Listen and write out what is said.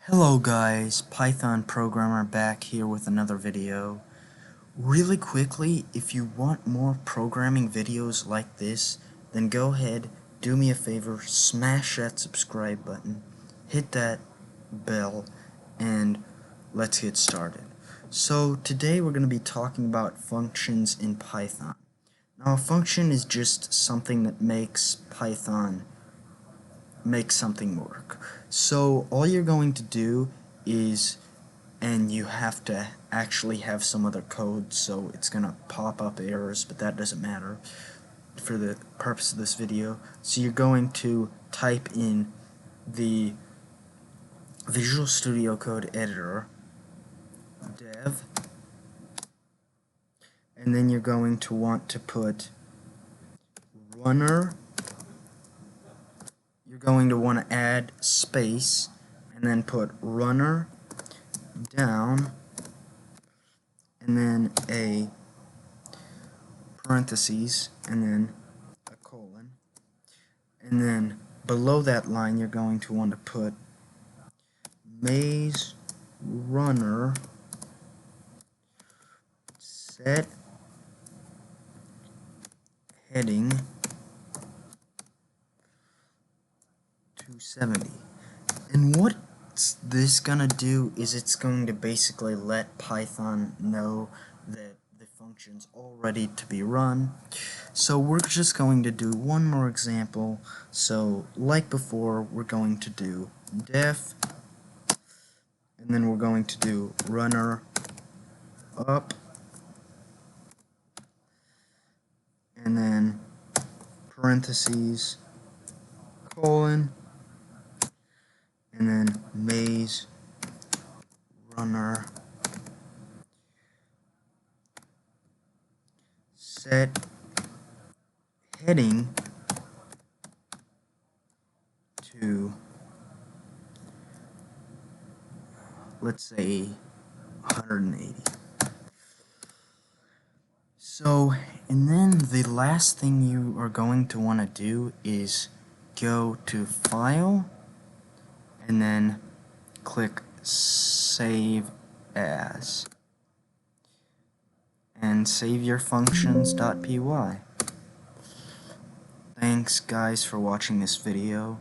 Hello guys, Python programmer back here with another video. Really quickly, if you want more programming videos like this, then go ahead, do me a favor, smash that subscribe button, hit that bell, and let's get started. So today we're going to be talking about functions in Python. Now a function is just something that makes Python make something work. So all you're going to do is, and you have to actually have some other code, so it's gonna pop up errors, but that doesn't matter for the purpose of this video. So you're going to type in the Visual Studio Code editor dev, and then you're going to want to put runner. You're going to want to add space and then put runner down and then a parentheses and then a colon, and then below that line you're going to want to put maze runner set heading 270. And what's this gonna do is it's going to basically let Python know that the function's all ready to be run. So we're just going to do one more example. So like before, we're going to do def, and then we're going to do runner up, and then parentheses, colon, and then maze runner set heading to, let's say, 180. So, and then the last thing you are going to want to do is go to File and then click Save As and save your functions.py. Thanks guys for watching this video.